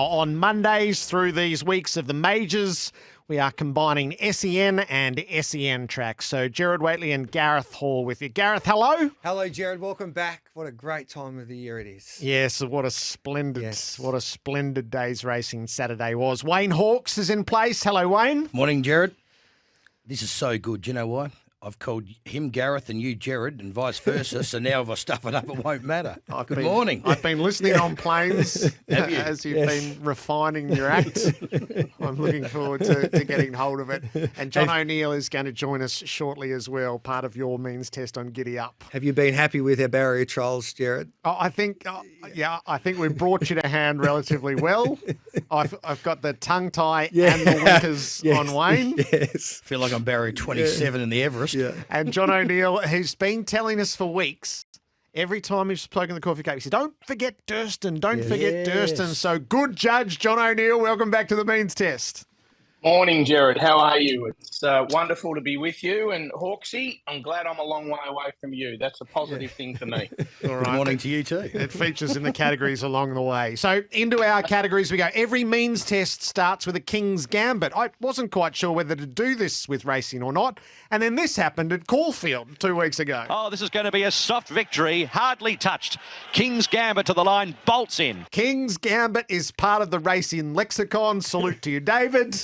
On Mondays through these weeks of the majors, we are combining SEN and SEN tracks. So Gerard Whateley and Gareth Hall with you. Gareth, hello. Hello, Gerard. Welcome back. What a great time of the year it is. Yes, what a splendid day's racing Saturday was. Wayne Hawkes is in place. Hello, Wayne. Morning, Gerard. This is so good. Do you know why? I've called him Gareth and you Gerard and vice versa, so now if I stuff it up, it won't matter. Good morning. I've been listening on planes Have you? as you've been refining your act. I'm looking forward to getting hold of it. And John O'Neill is going to join us shortly as well, part of your means test on Giddy Up. Have you been happy with our barrier trials, Gerard? I think we brought you to hand relatively well. I've got the tongue tie and the winkers on Wayne. Yes. Feel like I'm buried 27 in the Everest. Yeah. And John O'Neill, who's been telling us for weeks, every time he's spoken the Caulfield Cup, he said, don't forget Durston, don't forget Durston. So good judge, John O'Neill. Welcome back to the means test. Morning, Gerard. How are you? It's wonderful to be with you. And Hawksy, I'm glad I'm a long way away from you. That's a positive thing for me. All right. Good morning to you too. It features in the categories along the way. So into our categories we go. Every means test starts with a King's Gambit. I wasn't quite sure whether to do this with racing or not. And then this happened at Caulfield 2 weeks ago. Oh, this is going to be a soft victory. Hardly touched. King's Gambit to the line, bolts in. King's Gambit is part of the racing lexicon. Salute to you, David.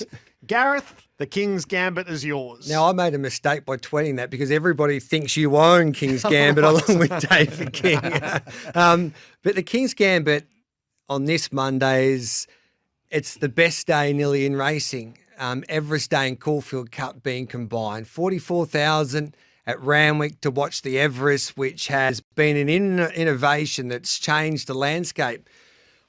Gareth, the King's Gambit is yours. Now, I made a mistake by tweeting that because everybody thinks you own King's Gambit along with David King. But the King's Gambit on this Monday it's the best day nearly in racing. Everest Day and Caulfield Cup being combined. 44,000 at Randwick to watch the Everest, which has been an innovation that's changed the landscape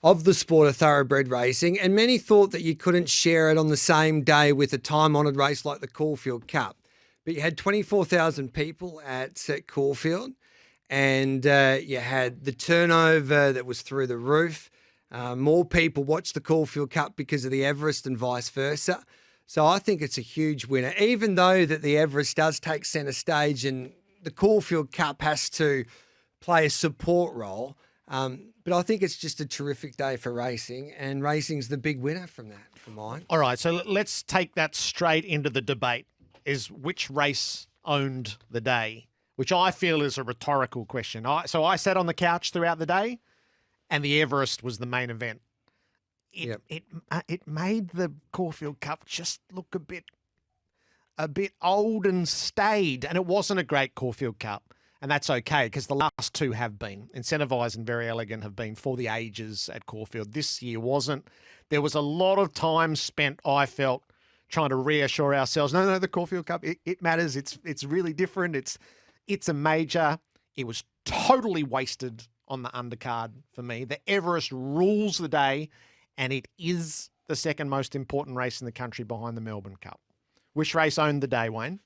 of the sport of thoroughbred racing, and many thought that you couldn't share it on the same day with a time-honoured race like the Caulfield Cup. But you had 24,000 people at Caulfield, and you had the turnover that was through the roof. More people watched the Caulfield Cup because of the Everest and vice versa. So I think it's a huge winner, even though that the Everest does take centre stage and the Caulfield Cup has to play a support role. But I think it's just a terrific day for racing, and racing's the big winner from that, for mine. All right, so let's take that straight into the debate, is which race owned the day, which I feel is a rhetorical question. So I sat on the couch throughout the day, and the Everest was the main event. It made the Caulfield Cup just look a bit old and staid, and it wasn't a great Caulfield Cup. And that's okay, because the last two have been. Incentivised and Very Elegant have been for the ages at Caulfield. This year wasn't. There was a lot of time spent, I felt, trying to reassure ourselves, no, the Caulfield Cup, it matters. It's really different. It's a major. It was totally wasted on the undercard for me. The Everest rules the day, and it is the second most important race in the country behind the Melbourne Cup. Which race owned the day, Wayne?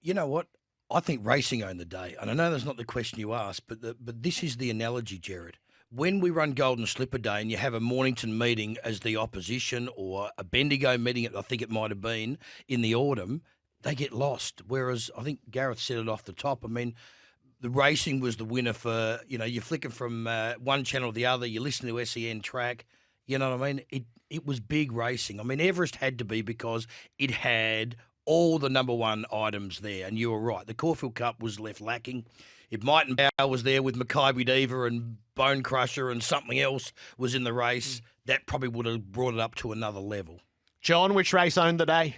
You know what? I think racing owned the day. And I know that's not the question you asked, but this is the analogy, Gerard. When we run Golden Slipper Day and you have a Mornington meeting as the opposition or a Bendigo meeting, I think it might have been, in the autumn, they get lost. Whereas I think Gareth said it off the top. I mean, the racing was the winner for, you're flicking from one channel to the other, you listen to SEN track, you know what I mean? It was big racing. I mean, Everest had to be because it had all the number one items there, and you were right. The Caulfield Cup was left lacking. If Might and Bow was there with Makybe Diva and Bone Crusher and something else was in the race, that probably would have brought it up to another level. John, which race owned the day?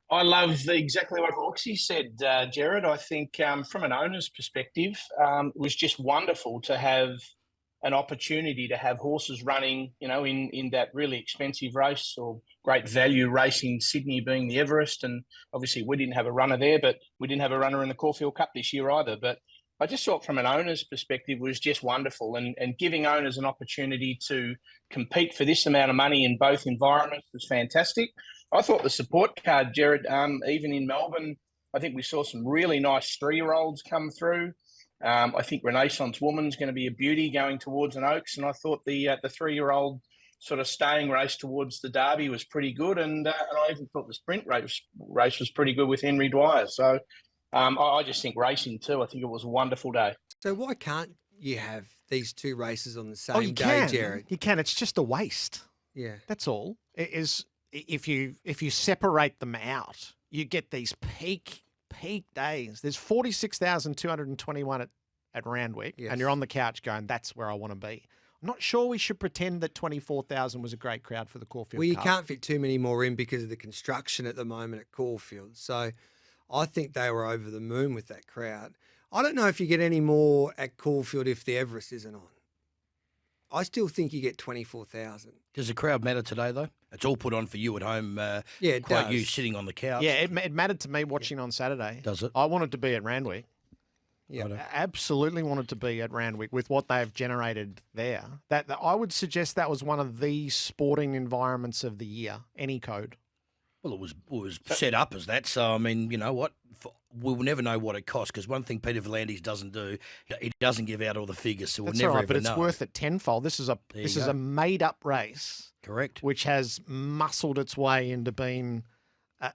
I love exactly what Hawksy said, Gerard. I think from an owner's perspective, it was just wonderful to have an opportunity to have horses running, in that really expensive race or great value race in Sydney, being the Everest. And obviously we didn't have a runner there, but we didn't have a runner in the Caulfield Cup this year either. But I just thought from an owner's perspective was just wonderful, and giving owners an opportunity to compete for this amount of money in both environments was fantastic. I thought the support card, Gerard, even in Melbourne, I think we saw some really nice 3-year-olds come through. I think Renaissance Woman's going to be a beauty going towards an Oaks, and I thought the 3-year-old sort of staying race towards the Derby was pretty good, and I even thought the sprint race was pretty good with Henry Dwyer. So I just think racing too. I think it was a wonderful day. So why can't you have these two races on the same Oh, you day, can. Gerard. You can. It's just a waste. Yeah. That's all. It is if you separate them out, you get these peak days. There's 46,221 at Randwick, Yes. and you're on the couch going, "That's where I want to be." I'm not sure we should pretend that 24,000 was a great crowd for the Caulfield Well, you Cup. can't fit too many more in because of the construction at the moment at Caulfield. So I think they were over the moon with that crowd. I don't know if you get any more at Caulfield if the Everest isn't on. I still think you get 24,000. Does the crowd matter today, though? It's all put on for you at home. Yeah, it quite you does. sitting on the couch. Yeah, it mattered to me watching on Saturday. Does it? I wanted to be at Randwick. Yeah. Righto. Absolutely wanted to be at Randwick with what they've generated there. That I would suggest that was one of the sporting environments of the year. Any code. Well, it was set up as that. So, I mean, you know what? We'll never know what it costs because one thing Peter V'landys doesn't do, he doesn't give out all the figures, so we'll That's never all right, ever but it's know. worth it tenfold. This is a you go. made up race, Correct. which has muscled its way into being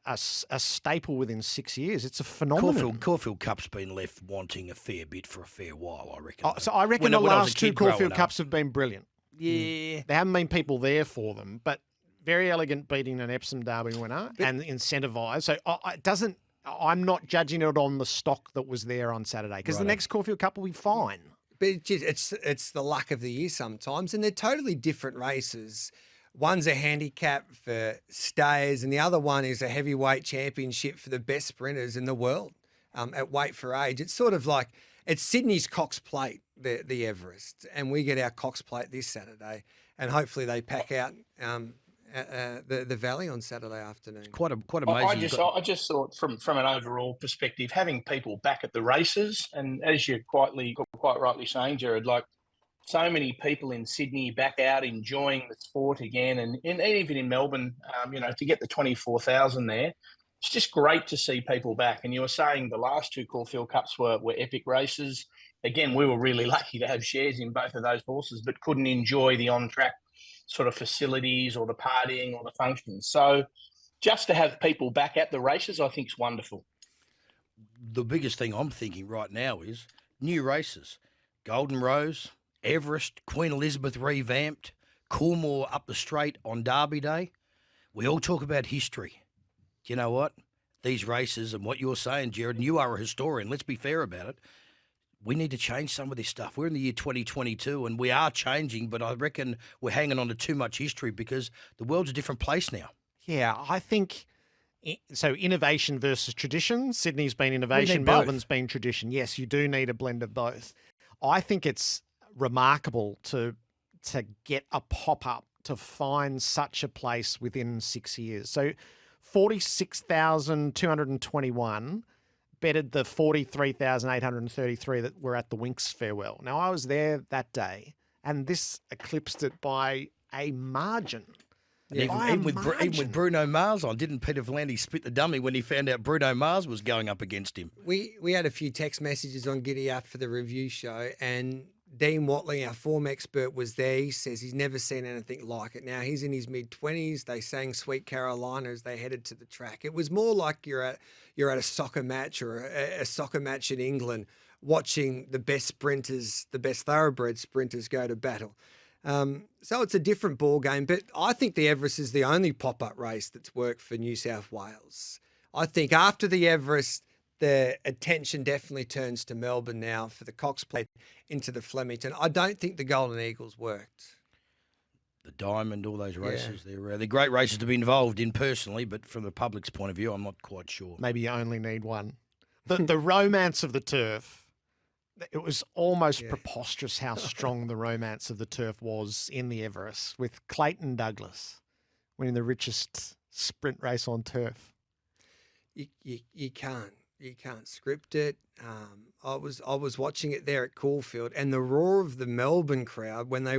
a staple within 6 years. It's a phenomenon. Caulfield Cup's been left wanting a fair bit for a fair while, I reckon. Oh, so I reckon When the I was a last two kid growing Caulfield up. Cups have been brilliant. Yeah. There haven't been people there for them, but very elegant beating an Epsom Derby winner and incentivised. So it doesn't. I'm not judging it on the stock that was there on Saturday because the Righto. next Caulfield Cup will be fine. But it's the luck of the year sometimes, and they're totally different races. One's a handicap for stayers, and the other one is a heavyweight championship for the best sprinters in the world at weight for age. It's sort of like it's Sydney's Cox Plate, the Everest, and we get our Cox Plate this Saturday, and hopefully they pack out the Valley on Saturday afternoon. Quite amazing. I just thought from an overall perspective, having people back at the races, and as you're quite rightly saying, Gerard, like so many people in Sydney back out enjoying the sport again, and even in Melbourne, to get the 24,000 there, it's just great to see people back. And you were saying the last two Caulfield Cups were epic races. Again, we were really lucky to have shares in both of those horses, but couldn't enjoy the on-track sort of facilities or the partying or the functions. So just to have people back at the races, I think is wonderful. The biggest thing I'm thinking right now is new races. Golden Rose, Everest, Queen Elizabeth revamped, Coolmore up the straight on Derby Day. We all talk about history. Do you know what? These races and what you're saying, Gerard, and you are a historian, let's be fair about it. We need to change some of this stuff. We're in the year 2022 and we are changing, but I reckon we're hanging on to too much history because the world's a different place now. Yeah, I think so. Innovation versus tradition. Sydney's been innovation, need both. Melbourne's been tradition. Yes, you do need a blend of both. I think it's remarkable to get a pop-up to find such a place within 6 years. So 46,221 betted the 43,833 that were at the Winks farewell. Now, I was there that day, and this eclipsed it by a margin. Yeah, even with Bruno Mars on, didn't Peter V'landys spit the dummy when he found out Bruno Mars was going up against him? We had a few text messages on Giddy Up for the review show, and Dean Whateley, our form expert, was there. He says he's never seen anything like it. Now, he's in his mid-20s. They sang Sweet Carolina as they headed to the track. It was more like you're at a soccer match or a soccer match in England watching the best sprinters, the best thoroughbred sprinters go to battle. So it's a different ball game, but I think the Everest is the only pop-up race that's worked for New South Wales. I think after the Everest, the attention definitely turns to Melbourne now for the Cox Plate into the Flemington. I don't think the Golden Eagles worked. The Diamond, all those races, they're great races to be involved in personally, but from the public's point of view, I'm not quite sure. Maybe you only need one. The romance of the turf, it was almost preposterous how strong the romance of the turf was in the Everest with Clayton Douglas winning the richest sprint race on turf. You can't script it. I was watching it there at Caulfield, and the roar of the Melbourne crowd when they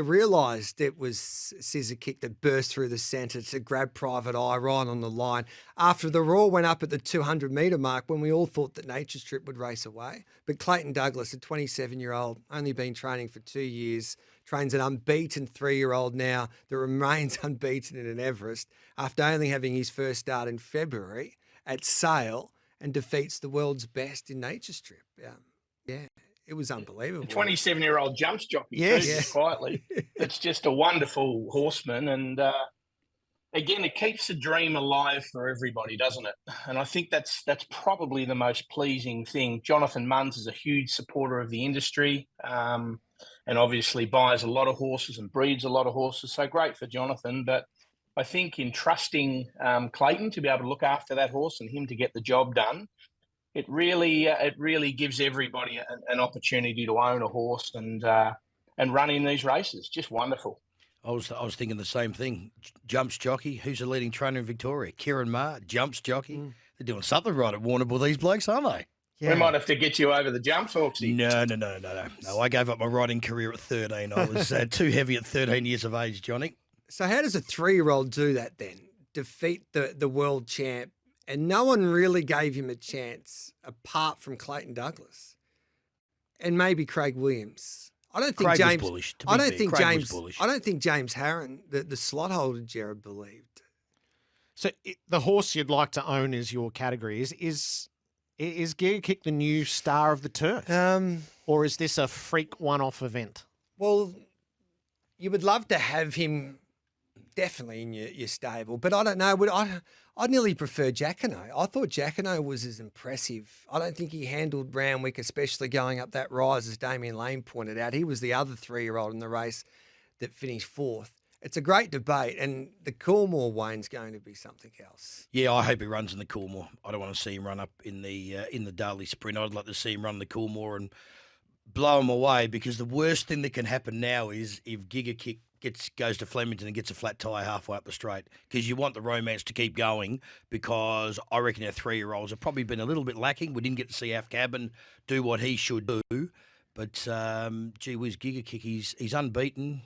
realised it was Scissor Kick that burst through the centre to grab Private Eye right on the line. After the roar went up at the 200-metre mark, when we all thought that Nature Strip would race away, but Clayton Douglas, a 27-year-old, only been training for 2 years, trains an unbeaten 3-year-old now that remains unbeaten in an Everest after only having his first start in February at Sale, and defeats the world's best in Nature Strip. Yeah. It was unbelievable. A 27-year-old jumps jockey, Yes. too, just quietly. It's just a wonderful horseman. And again, it keeps the dream alive for everybody, doesn't it? And I think that's probably the most pleasing thing. Jonathan Munns is a huge supporter of the industry, and obviously buys a lot of horses and breeds a lot of horses. So great for Jonathan. But I think in trusting Clayton to be able to look after that horse and him to get the job done, it really gives everybody an opportunity to own a horse and run in these races. Just wonderful. I was thinking the same thing. Jumps jockey. Who's the leading trainer in Victoria? Kieran Maher, jumps jockey. They're doing something right at Warrnambool, these blokes, aren't they? Yeah. We might have to get you over the jumps, Hawksy. No. I gave up my riding career at 13. I was too heavy at 13 years of age, Johnny. So how does a 3-year-old do that then? Defeat the world champ, and no one really gave him a chance apart from Clayton Douglas and maybe Craig Williams. I don't think Craig James. was bullish. To I be don't fair, think Craig James. was bullish. I don't think James Harron, the slot holder, Gerard believed. So the horse you'd like to own is your category. Is Giga Kick the new star of the turf? Or is this a freak one-off event? Well, you would love to have him definitely in your stable, but I don't know. I'd nearly prefer Jacquino. I thought Jacquino was as impressive. I don't think he handled Randwick, especially going up that rise, as Damien Lane pointed out. He was the other 3-year-old in the race that finished 4th. It's a great debate, and the Coolmore Wayne's going to be something else. Yeah, I hope he runs in the Coolmore. I don't want to see him run up in the Darley Sprint. I'd like to see him run the Coolmore and blow him away, because the worst thing that can happen now is if Giga Kick goes to Flemington and gets a flat tyre halfway up the straight, because you want the romance to keep going, because I reckon our 3-year-olds have probably been a little bit lacking. We didn't get to see Af Cabin do what he should do, but gee whiz, Giga Kick, he's unbeaten.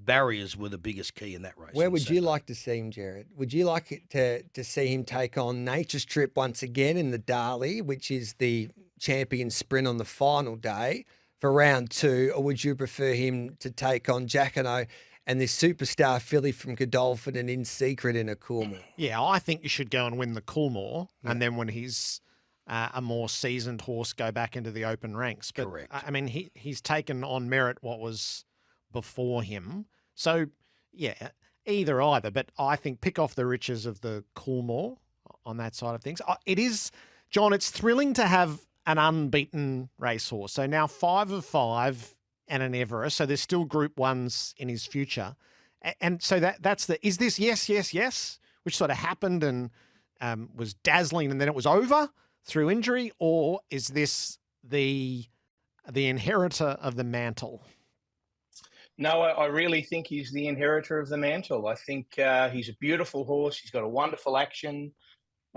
Barriers were the biggest key in that race. Where on would you Saturday. like to see him, Gerard? Would you like it to see him take on Nature Strip once again in the Darley, which is the champion sprint on the final day for round 2, or would you prefer him to take on Jacquino and this superstar filly from Godolphin and In Secret in a Coolmore? Yeah, I think you should go and win the Coolmore, and then when he's a more seasoned horse, go back into the open ranks. But Correct. I mean, he's taken on merit what was before him. So, yeah, either. But I think pick off the riches of the Coolmore on that side of things. It is, John, it's thrilling to have an unbeaten racehorse. So now 5 of 5 and an Everest. So there's still Group 1s in his future. And so that's is this yes, which sort of happened and was dazzling and then it was over through injury, or is this the inheritor of the mantle? No, I really think he's the inheritor of the mantle. I think he's a beautiful horse. He's got a wonderful action.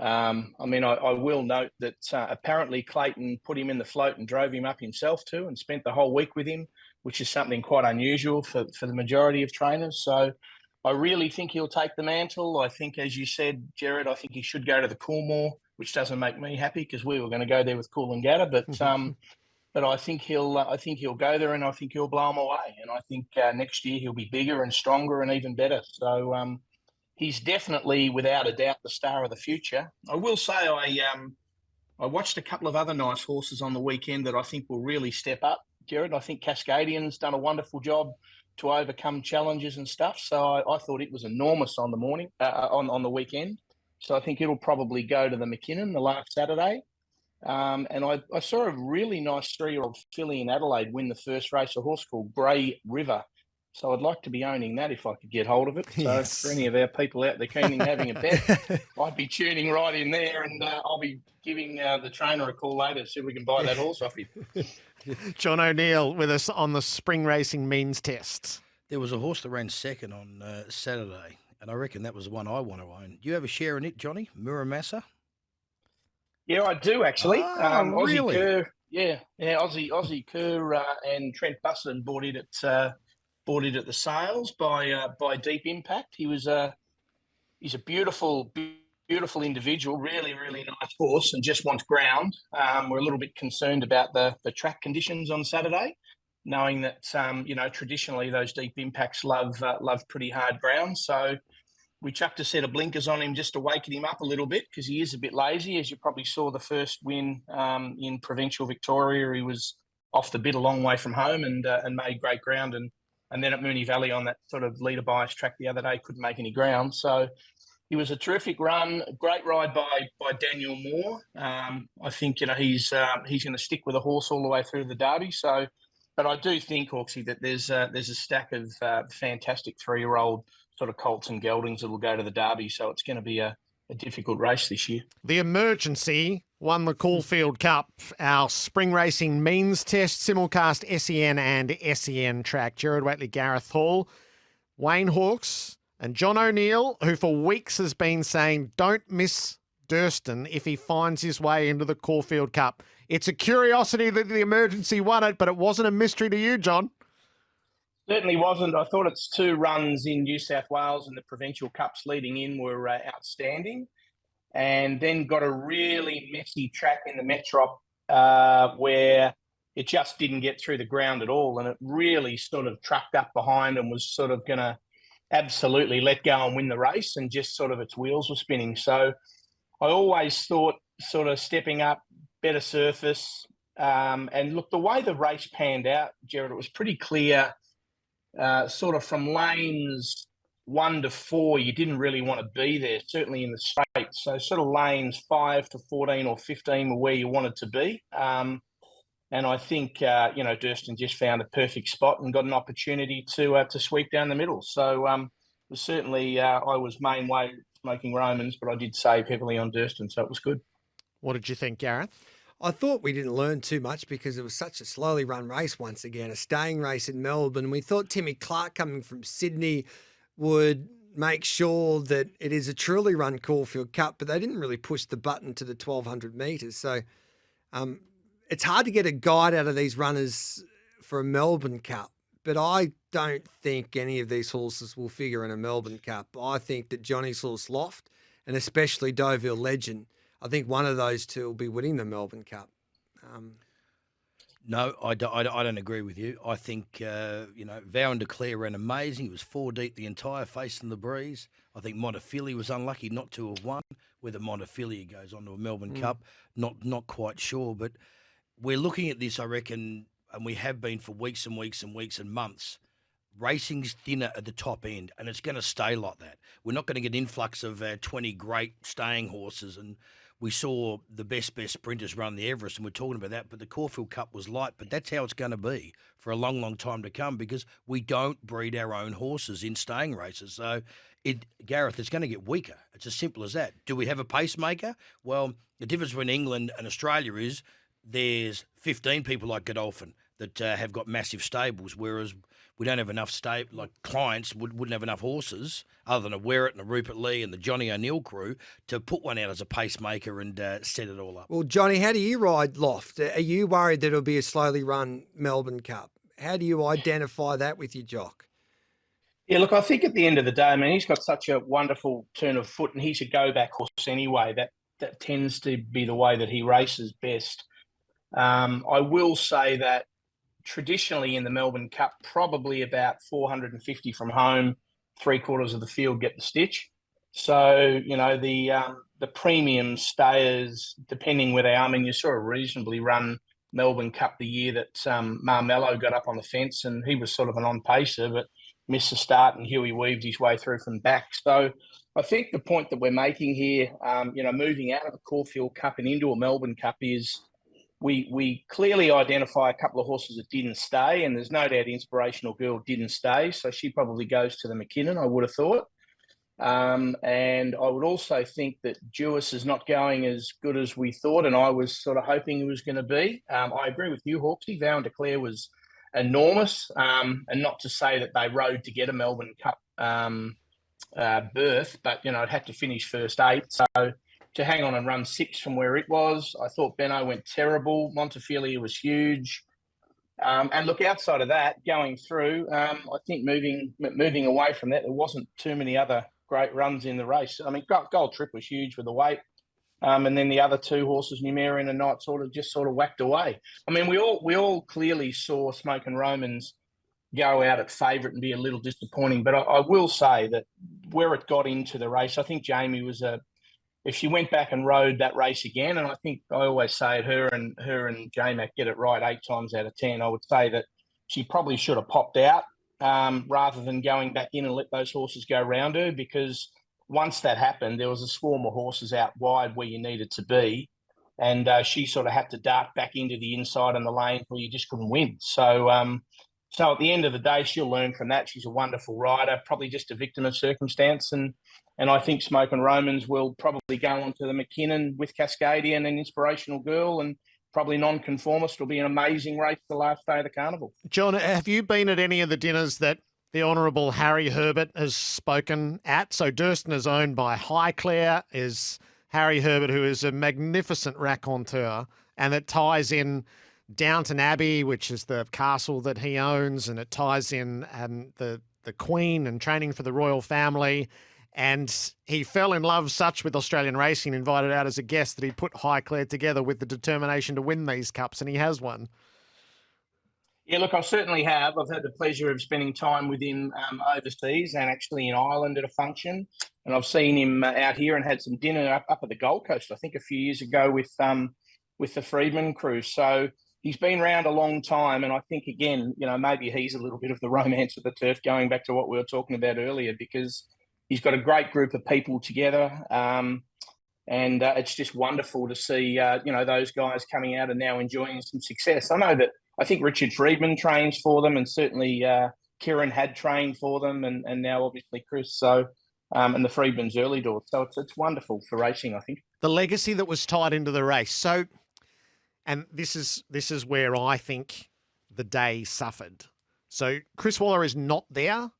I will note that apparently Clayton put him in the float and drove him up himself too, and spent the whole week with him, which is something quite unusual for the majority of trainers. So I really think he'll take the mantle. I think, as you said, Gerard, I think he should go to the Coolmore, which doesn't make me happy because we were going to go there with Coolangatta, but I think he'll go there, and I think he'll blow him away. And I think next year he'll be bigger and stronger and even better. So he's definitely, without a doubt, the star of the future. I will say I watched a couple of other nice horses on the weekend that I think will really step up, Gerard. I think Cascadian's done a wonderful job to overcome challenges and stuff. So I thought it was enormous on the morning, on the weekend. So I think it'll probably go to the McKinnon the last Saturday. And I saw a really nice 3-year-old filly in Adelaide win the first race, a horse called Grey River. So I'd like to be owning that if I could get hold of it. So Yes. for any of our people out there keen in having a bet, I'd be tuning right in there, and I'll be giving the trainer a call later to see if we can buy that horse off him. John O'Neill with us on the spring racing means test. There was a horse that ran second on Saturday, and I reckon that was the one I want to own. Do you have a share in it, Johnny? Muramasa? Yeah, I do actually. Aussie really? Kerr, Aussie Kerr and Trent Buston bought it at the sales by Deep Impact. He's a beautiful individual, really, really nice horse, and just wants ground. We're a little bit concerned about the track conditions on Saturday, knowing that traditionally those Deep Impacts love pretty hard ground. So we chucked a set of blinkers on him just to waken him up a little bit, because he is a bit lazy. As you probably saw the first win in provincial Victoria, he was off the bit a long way from home and made great ground. And then at Moonee Valley on that sort of leader bias track the other day, couldn't make any ground. So he was a terrific run, a great ride by Daniel Moore. I think he's going to stick with a horse all the way through the Derby. So, but I do think, Hawksy, that there's a stack of fantastic 3-year-old sort of colts and geldings that will go to the Derby. So it's going to be a difficult race this year. The Emergency won the Caulfield Cup, our spring racing means test, simulcast SEN and SEN track. Gerard Whateley, Gareth Hall, Wayne Hawkes and John O'Neill, who for weeks has been saying, don't miss Durston if he finds his way into the Caulfield Cup. It's a curiosity that the Emergency won it, but it wasn't a mystery to you, John. Certainly wasn't. I thought its 2 runs in New South Wales and the provincial cups leading in were outstanding. And then got a really messy track in the Metrop where it just didn't get through the ground at all. And it really sort of trucked up behind and was sort of going to absolutely let go and win the race, and just sort of its wheels were spinning. So I always thought sort of stepping up, better surface. And look, the way the race panned out, Gerard, it was pretty clear sort of from lanes 1 to 4, you didn't really want to be there, certainly in the straight. So sort of lanes 5 to 14 or 15 were where you wanted to be. And I think, Durston just found a perfect spot and got an opportunity to sweep down the middle. So it was certainly, I was main way smoking Romans, but I did save heavily on Durston, so it was good. What did you think, Gareth? I thought we didn't learn too much because it was such a slowly run race once again, a staying race in Melbourne. We thought Timmy Clark coming from Sydney would make sure that it is a truly run Caulfield Cup, but they didn't really push the button to the 1,200 metres. So it's hard to get a guide out of these runners for a Melbourne Cup, but I don't think any of these horses will figure in a Melbourne Cup. I think that Johnny's horse Loft, and especially Deauville Legend, I think one of those two will be winning the Melbourne Cup. No, I don't agree with you. I think, Vow and Declare ran amazing. He was 4 deep the entire Facing the Breeze. I think Montefiore was unlucky not to have won. Whether Montefiore goes on to a Melbourne Cup, not quite sure. But we're looking at this, I reckon, and we have been for weeks and weeks and weeks and months. Racing's thinner at the top end, and it's going to stay like that. We're not going to get an influx of 20 great staying horses, and we saw the best sprinters run the Everest, and we're talking about that, but the Caulfield Cup was light. But that's how it's going to be for a long, long time to come, because we don't breed our own horses in staying races. So, Gareth, it's going to get weaker. It's as simple as that. Do we have a pacemaker? Well, the difference between England and Australia is there's 15 people like Godolphin that have got massive stables, whereas we don't have enough clients wouldn't have enough horses other than a Werrett and a Rupert Lee and the Johnny O'Neill crew to put one out as a pacemaker and set it all up. Well, Johnny, how do you ride Loft? Are you worried that it'll be a slowly run Melbourne Cup? How do you identify that with your jock? Yeah, look, I think at the end of the day, I mean, he's got such a wonderful turn of foot, and he's a go-back horse anyway. That tends to be the way that he races best. I will say that traditionally in the Melbourne Cup, probably about 450 from home, 3/4 of the field get the stitch. So, the premium stayers, depending where they are, I mean, you saw a reasonably run Melbourne Cup the year that Marmello got up on the fence, and he was sort of an on-pacer, but missed the start, and Huey weaved his way through from back. So I think the point that we're making here, moving out of the Caulfield Cup and into a Melbourne Cup is we clearly identify a couple of horses that didn't stay, and there's no doubt Inspirational Girl didn't stay, so she probably goes to the McKinnon, I would have thought. And I would also think that Jewis is not going as good as we thought, and I was sort of hoping it was going to be. I agree with you, Hawksy. Vow and Declare was enormous, and not to say that they rode to get a Melbourne Cup berth, but, it had to finish first 8, so to hang on and run 6 from where it was. I thought Benno went terrible. Montefiore was huge. And look, outside of that, going through, I think moving away from that, there wasn't too many other great runs in the race. I mean, Gold Trip was huge with the weight. And then the other 2 horses, Numerian and Knight, sort of whacked away. I mean, we all clearly saw Smoking Romans go out at favourite and be a little disappointing. But I will say that where it got into the race, I think Jamie was if she went back and rode that race again, and I think I always say her and J-Mac get it right 8 times out of 10, I would say that she probably should have popped out rather than going back in and let those horses go round her, because once that happened, there was a swarm of horses out wide where you needed to be, and she sort of had to dart back into the inside and the lane where you just couldn't win. So at the end of the day, she'll learn from that. She's a wonderful rider, probably just a victim of circumstance, and I think Smoke and Romans will probably go on to the McKinnon with Cascadian and Inspirational Girl, and probably Nonconformist will be an amazing race the last day of the carnival. John, have you been at any of the dinners that the Honourable Harry Herbert has spoken at? So Durston is owned by Highclere, is Harry Herbert, who is a magnificent raconteur, and it ties in Downton Abbey, which is the castle that he owns, and it ties in the Queen and training for the royal family. And he fell in love such with Australian racing, invited out as a guest, that he put Highclere together with the determination to win these cups, and he has won. Yeah, look, I certainly have. I've had the pleasure of spending time with him overseas and actually in Ireland at a function. And I've seen him out here and had some dinner up at the Gold Coast, I think a few years ago with the Freedman crew. So he's been around a long time. And I think, again, maybe he's a little bit of the romance of the turf, going back to what we were talking about earlier, because he's got a great group of people together. And it's just wonderful to see, those guys coming out and now enjoying some success. I think Richard Freedman trains for them, and certainly Kieran had trained for them, and now obviously Chris. So, and the Freedman's early doors. So it's wonderful for racing, I think. The legacy that was tied into the race. So, and this is where I think the day suffered. So Chris Waller is not there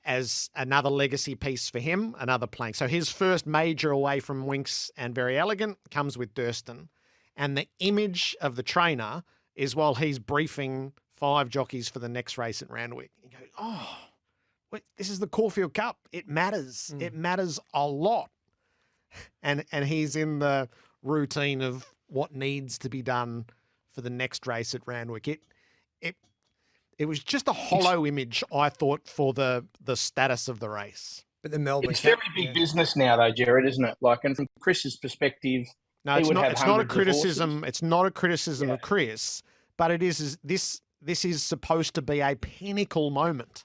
as another legacy piece for him, another plank. So his first major away from Winks and Very Elegant comes with Durston. And the image of the trainer is while he's briefing 5 jockeys for the next race at Randwick. He goes, oh, wait, this is the Caulfield Cup. It matters. It matters a lot. And he's in the routine of what needs to be done for the next race at Randwick. It was just a hollow image, I thought, for the status of the race. But the Melbourne It's Cup, very big business now, though, Gerard, isn't it? Like, and from Chris's perspective, No, he it's would not. have It's not a hundreds of criticism. horses. It's not a criticism of Chris, but it is this. This is supposed to be a pinnacle moment.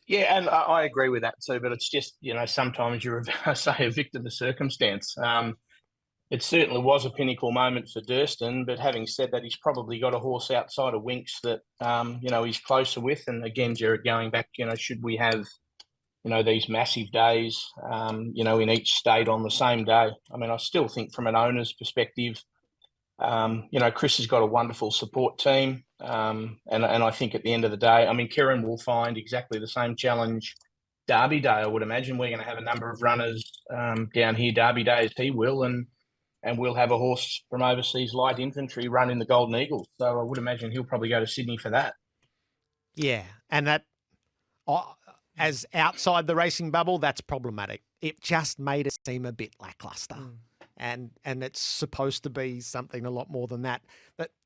Yeah, and I agree with that too. But it's just, sometimes you're, a victim of circumstance. It certainly was a pinnacle moment for Durston, but having said that, he's probably got a horse outside of Winks that, he's closer with. And again, Gerard, going back, should we have, these massive days, in each state on the same day? I mean, I still think from an owner's perspective, Chris has got a wonderful support team. And I think at the end of the day, I mean, Kieran will find exactly the same challenge Derby Day. I would imagine we're going to have a number of runners down here Derby Day as he will, and we'll have a horse from overseas light infantry run in the Golden Eagles. So I would imagine he'll probably go to Sydney for that. Yeah, and that, as outside the racing bubble, that's problematic. It just made it seem a bit lackluster. And it's supposed to be something a lot more than that.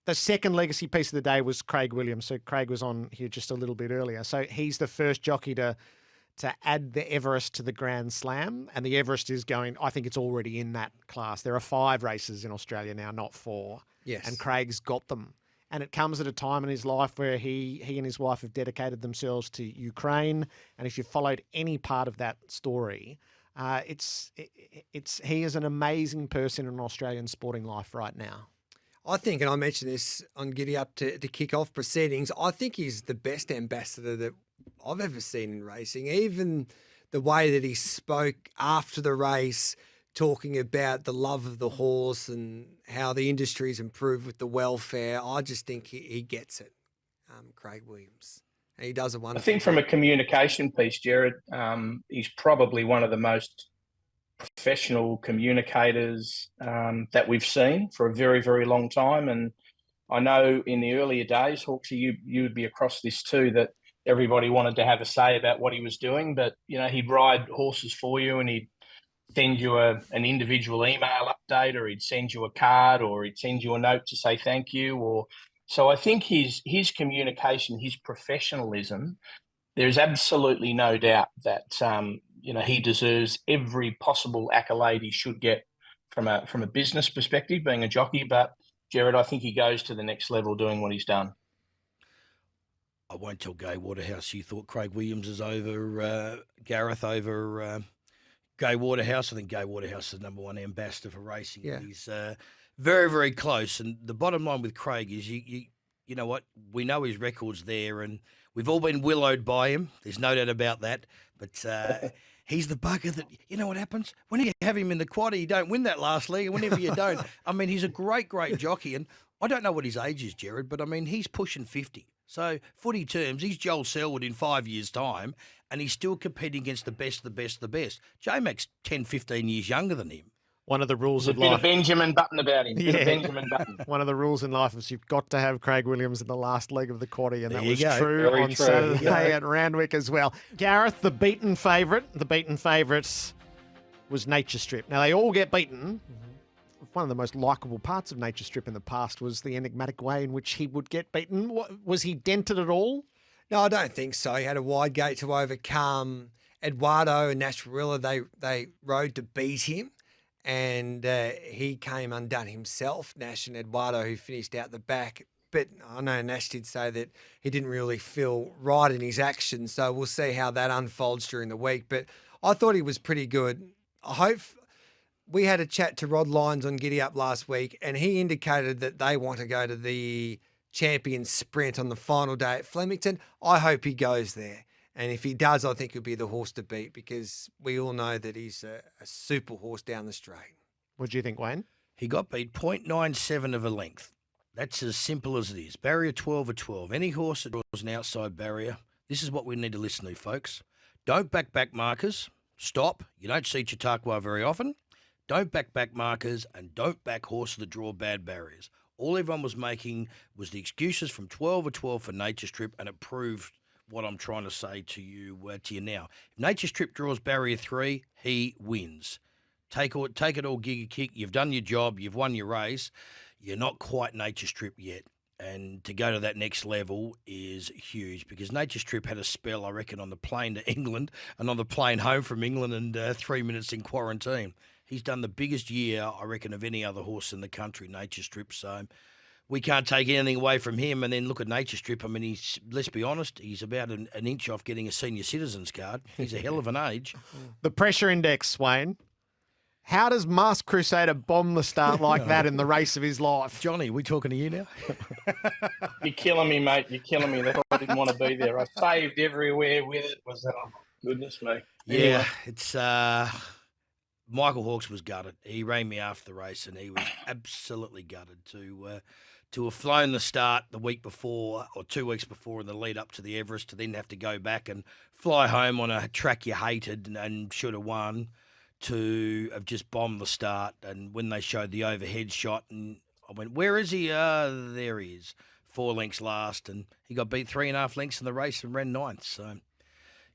The second legacy piece of the day was Craig Williams. So Craig was on here just a little bit earlier. So he's the first jockey to add the Everest to the Grand Slam. And the Everest is going, I think it's already in that class. There are 5 races in Australia now, not 4. Yes. And Craig's got them. And it comes at a time in his life where he and his wife have dedicated themselves to Ukraine. And if you followed any part of that story, he is an amazing person in Australian sporting life right now. I think, and I mentioned this on Giddy Up to kick off proceedings, I think he's the best ambassador that I've ever seen in racing. Even the way that he spoke after the race, talking about the love of the horse and how the industry's improved with the welfare. I just think he gets it, Craig Williams. And he does a wonderful I think from a communication piece, Gerard, he's probably one of the most professional communicators that we've seen for a very, very long time. And I know in the earlier days, Hawksy, you would be across this too, that everybody wanted to have a say about what he was doing. But, he'd ride horses for you and he'd send you an individual email update, or he'd send you a card, or he'd send you a note to say thank you. So I think his communication, his professionalism, there's absolutely no doubt that he deserves every possible accolade he should get from a business perspective, being a jockey. But Gerard, I think he goes to the next level doing what he's done. I won't tell Gay Waterhouse you thought Craig Williams is over Gareth over Gay Waterhouse. I think Gay Waterhouse is the number one ambassador for racing. Yeah. He's very, very close. And the bottom line with Craig is you know what? We know his record's there, and we've all been willowed by him. There's no doubt about that. But he's the bugger that, you know what happens? When you have him in the quad, you don't win that last league, and whenever you don't, I mean, he's a great, great jockey. And I don't know what his age is, Gerard, but I mean, he's pushing 50. So, footy terms, he's Joel Selwood in 5 years' time, and he's still competing against the best, the best, the best. J-Mac's 10, 15 years younger than him. One of the rules There's of a bit life. of Benjamin Button about him. Bit of Benjamin Button. One of the rules in life is you've got to have Craig Williams in the last leg of the quaddie, and There that you was go. true Very on true. Saturday at Randwick as well. Gareth, the beaten favourite. The beaten favourites was Nature Strip. Now, they all get beaten. One of the most likeable parts of Nature Strip in the past was the enigmatic way in which he would get beaten. Was he dented at all? No, I don't think so. He had a wide gate to overcome. Eduardo and Nasrilla, they rode to beat him, and he came undone himself, Nash and Eduardo, who finished out the back. But I know Nash did say that he didn't really feel right in his action, so we'll see how that unfolds during the week. But I thought he was pretty good. I hope we had a chat to Rod Lyons on Giddy Up last week, and he indicated that they want to go to the Champions Sprint on the final day at Flemington. I hope he goes there. And if he does, I think he'll be the horse to beat, because we all know that he's a super horse down the straight. What do you think, Wayne? He got beat 0.97 of a length. That's as simple as it is. Barrier 12 or 12. Any horse that draws an outside barrier, this is what we need to listen to, folks. Don't back markers. Stop. You don't see Chautauqua very often. Don't back markers, and don't back horses that draw bad barriers. All everyone was making was the excuses from 12 or 12 for Nature Strip, and it proved what I'm trying to say to you now. If Nature Strip draws barrier 3, he wins. Take it all, Giga Kick. You've done your job. You've won your race. You're not quite Nature Strip yet. And to go to that next level is huge, because Nature Strip had a spell, I reckon, on the plane to England and on the plane home from England, and 3 minutes in quarantine. He's done the biggest year, I reckon, of any other horse in the country, Nature Strip. So we can't take anything away from him. And then look at Nature Strip. I mean, let's be honest, he's about an inch off getting a senior citizens card. He's a hell of an age. The pressure index, Wayne. How does Masked Crusader bomb the start like that in the race of his life? Johnny, we talking to you now? You're killing me, mate. You're killing me. That's why I didn't want to be there. I saved everywhere with it. Goodness me. Anyway. Yeah, it's Michael Hawkes was gutted. He rang me after the race, and he was absolutely gutted to have flown the start the week before or 2 weeks before in the lead up to the Everest, to then have to go back and fly home on a track you hated and should have won, to have just bombed the start. And when they showed the overhead shot, and I went, where is he? There he is. 4 lengths last, and he got beat 3.5 lengths in the race and ran 9th. So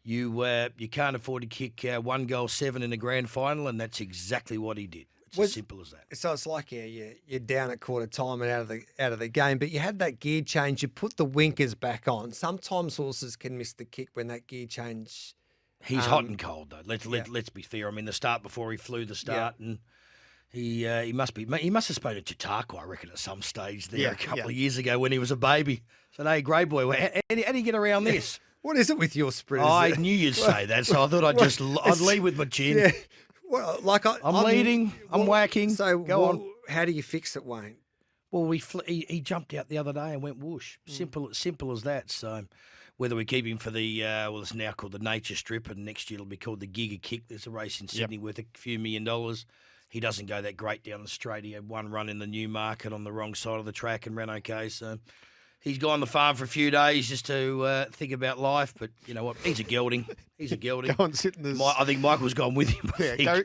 you can't afford to kick 1 goal 7 in the grand final, and that's exactly what he did. It's as simple as that. So it's like, you're down at quarter time and out of the game, but you had that gear change. You put the winkers back on. Sometimes horses can miss the kick when that gear change. He's hot and cold though. Let's be fair. I mean, the start before he flew the start, and he must have spoken to Chautauqua, I reckon, at some stage there a couple of years ago when he was a baby. So, hey, great boy, how do you get around this? What is it with your sprinters? I knew you'd say that, so I thought I'd lead with my chin. Yeah. Well, I'm leading, I'm whacking. So go on. How do you fix it, Wayne? Well, he jumped out the other day and went whoosh. Simple as that. So whether we keep him for the it's now called the Nature Strip, and next year it'll be called the Giga Kick. There's a race in Sydney worth a few $1 million. He doesn't go that great down the straight. He had one run in the Newmarket on the wrong side of the track and ran okay. So he's gone the farm for a few days just to think about life. But you know what? He's a gelding. He's a gelding. Go and sit in the... I think Michael's gone with him.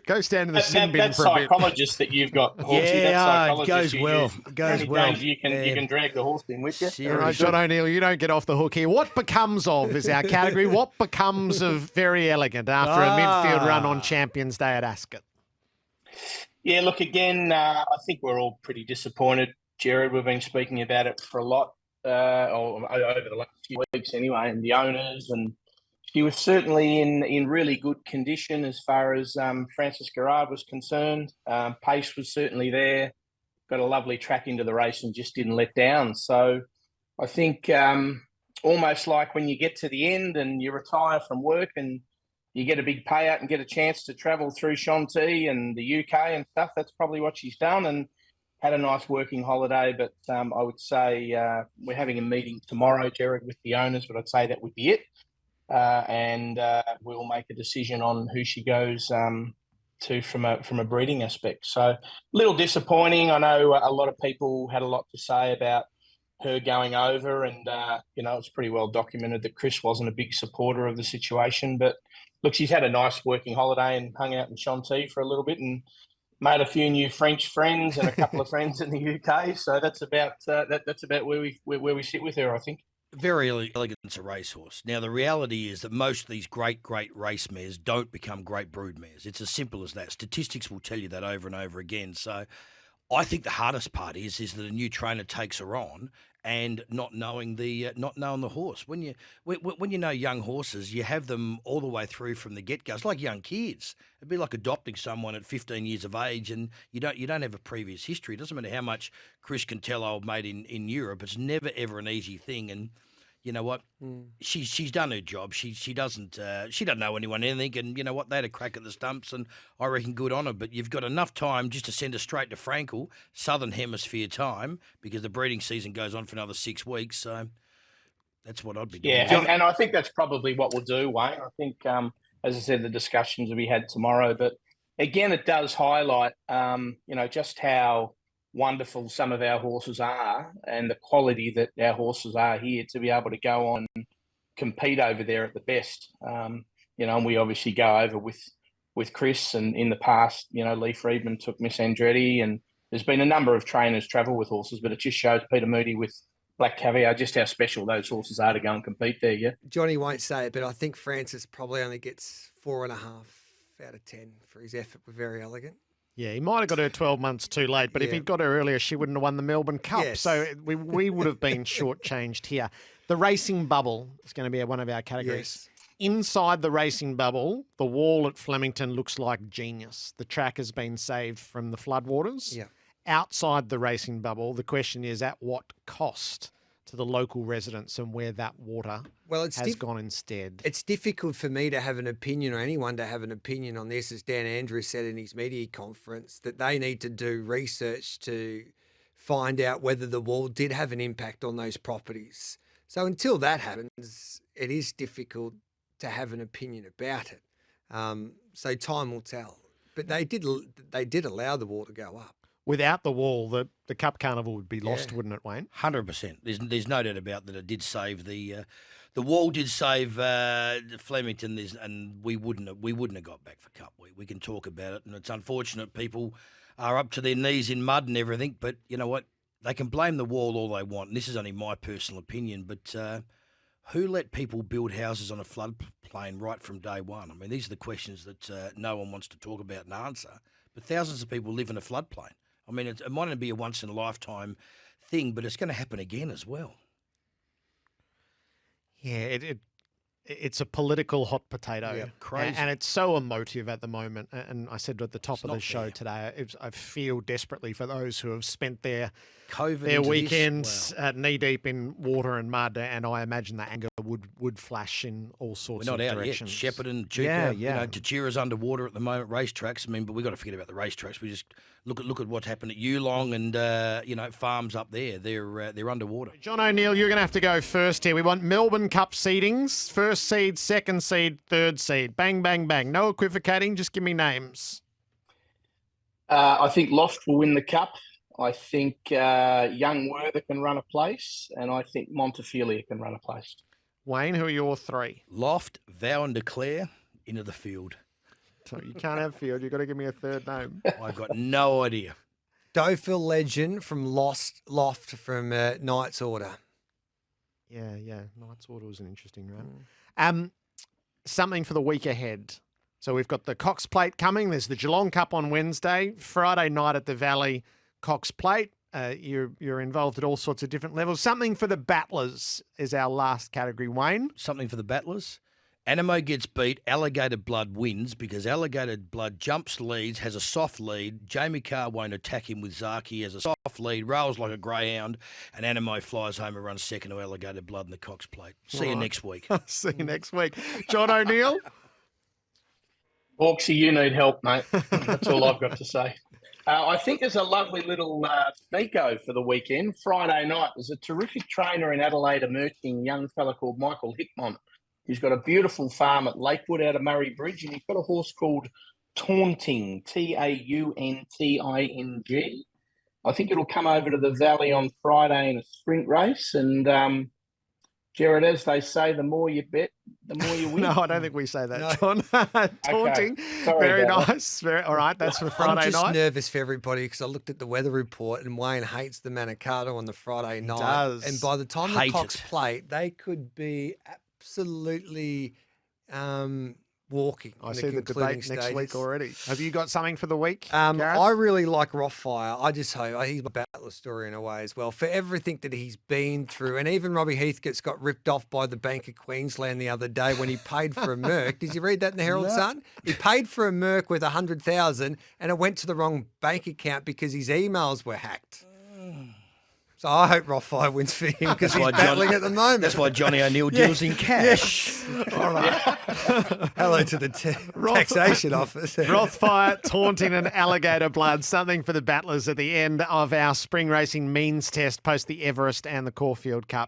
Go stand in the sin bin for a bit. That psychologist that you've got, Horsey, it goes well. It goes well. You can drag the horse in with you. All right, John O'Neill, you don't get off the hook here. What becomes of is our category. What becomes of Very Elegant after a midfield run on Champions Day at Ascot? Yeah, look, again, I think we're all pretty disappointed, Gerard. We've been speaking about it for a lot, or over the last few weeks anyway, and the owners and She was certainly in really good condition as far as Francis Gerard was concerned. Pace was certainly there. Got a lovely track into the race and just didn't let down. So I think almost like when you get to the end and you retire from work and you get a big payout and get a chance to travel through Shanti and the UK and stuff, that's probably what she's done and had a nice working holiday. But I would say we're having a meeting tomorrow, Gerard, with the owners, but I'd say that would be it. And we'll make a decision on who she goes to from a breeding aspect. So a little disappointing. I know a lot of people had a lot to say about her going over, and it's pretty well documented that Chris wasn't a big supporter of the situation. But look, she's had a nice working holiday and hung out in Shanti for a little bit and made a few new French friends and a couple of friends in the UK. So that's about where we sit with her, I think. Very elegant's a racehorse. Now, the reality is that most of these great race mares don't become great brood mares. It's as simple as that. Statistics will tell you that over and over again. So I think the hardest part is that a new trainer takes her on and not knowing the horse. When you know young horses, you have them all the way through from the get-go. It's like young kids. It'd be like adopting someone at 15 years of age, and you don't have a previous history. It doesn't matter how much Chris can tell old mate in Europe. It's never ever an easy thing. And you know what? She's done her job. She doesn't know anything. And you know what? They had a crack at the stumps, and I reckon good on her. But you've got enough time just to send her straight to Frankel, Southern Hemisphere time, because the breeding season goes on for another 6 weeks. So that's what I'd be doing. Yeah, and I think that's probably what we'll do, Wayne. I think, as I said, the discussions will be had tomorrow. But again, it does highlight, just how wonderful some of our horses are and the quality that our horses are here to be able to go on and compete over there at the best. And we obviously go over with Chris, and in the past, Lee Friedman took Miss Andretti, and there's been a number of trainers travel with horses, but it just shows Peter Moody with Black Caviar just how special those horses are to go and compete there, yeah? Johnny won't say it, but I think Francis probably only gets 4.5 out of 10 for his effort with Very Elegant. Yeah, he might have got her 12 months too late, but if he'd got her earlier, she wouldn't have won the Melbourne Cup. Yes. So we would have been shortchanged here. The racing bubble is going to be one of our categories. Yes. Inside the racing bubble, the wall at Flemington looks like genius. The track has been saved from the floodwaters. Yeah. Outside the racing bubble, the question is at what cost to the local residents and where that water has gone instead. It's difficult for me to have an opinion, or anyone to have an opinion on this, as Dan Andrews said in his media conference, that they need to do research to find out whether the wall did have an impact on those properties. So until that happens, it is difficult to have an opinion about it. So time will tell. But they did allow the wall to go up. Without the wall, the Cup Carnival would be lost, wouldn't it, Wayne? 100%. There's no doubt about that. It did save the wall. Did save Flemington, and we wouldn't have got back for Cup Week. We can talk about it, and it's unfortunate people are up to their knees in mud and everything. But you know what? They can blame the wall all they want. And this is only my personal opinion, but who let people build houses on a floodplain right from day one? I mean, these are the questions that no one wants to talk about and answer. But thousands of people live in a floodplain. I mean, it might not be a once-in-a-lifetime thing, but it's going to happen again as well. Yeah, it's a political hot potato. Yeah, crazy. And it's so emotive at the moment. And I said at the top of the show fair. today, I feel desperately for those who have spent their into weekends knee-deep in water and mud, and I imagine that anger would flash in all sorts of directions. We're not out yet. Shepparton, Chuka, Tachira's underwater at the moment, racetracks. I mean, but we've got to forget about the racetracks. We just look at what's happened at Yulong and, farms up there. They're underwater. John O'Neill, you're going to have to go first here. We want Melbourne Cup seedings, first seed, second seed, third seed. Bang, bang, bang. No equivocating, just give me names. I think Loft will win the Cup. I think Young Werther can run a place, and I think Montefilia can run a place. Wayne, who are your three? Loft, Vow and Declare, into the field. So you can't have field. You've got to give me a third name. I've got no idea. Dofil Legend from Loft from Knight's Order. Yeah. Knight's Order was an interesting run. Something for the week ahead. So we've got the Cox Plate coming. There's the Geelong Cup on Wednesday. Friday night at the Valley, Cox Plate. You're involved at all sorts of different levels. Something for the battlers is our last category, Wayne. Something for the battlers. Animo gets beat, Alligator Blood wins because Alligator Blood jumps leads, has a soft lead. Jamie Carr won't attack him with Zaki, has a soft lead, rolls like a greyhound, and Animo flies home and runs second to Alligator Blood in the Cox Plate. See you next week. See you next week. John O'Neill? Hawksy, you need help, mate. That's all I've got to say. I think there's a lovely little sneako for the weekend. Friday night, there's a terrific trainer in Adelaide emerging, a young fella called Michael Hickmont. He's got a beautiful farm at Lakewood out of Murray Bridge, and he's got a horse called Taunting, Taunting. I think it'll come over to the Valley on Friday in a sprint race. And, Gerard, as they say, the more you bet, the more you win. No, I don't think we say that, John. Taunting. Sorry Very about nice. All right, that's for Friday I'm just night. nervous for everybody because I looked at the weather report and Wayne hates the Manikato on the Friday night. does. And by the time the Hate Cox it. Plate, they could be absolutely walking. I in see the concluding debate next stages. week already. Have you got something for the week, I Gareth? really like Rothfire. I just hope he's my battler story in a way as well for everything that he's been through. And even Robbie Heathcote's got ripped off by the Bank of Queensland the other day when he paid for a Merc. Did you read that in the Herald Sun? He paid for a Merc worth 100,000 and it went to the wrong bank account because his emails were hacked. So I hope Rothfire wins for him because he's battling at the moment. That's why Johnny O'Neill deals in cash. All right. Hello to the taxation office. Rothfire, Taunting and Alligator Blood. Something for the battlers at the end of our spring racing means test post the Everest and the Caulfield Cup.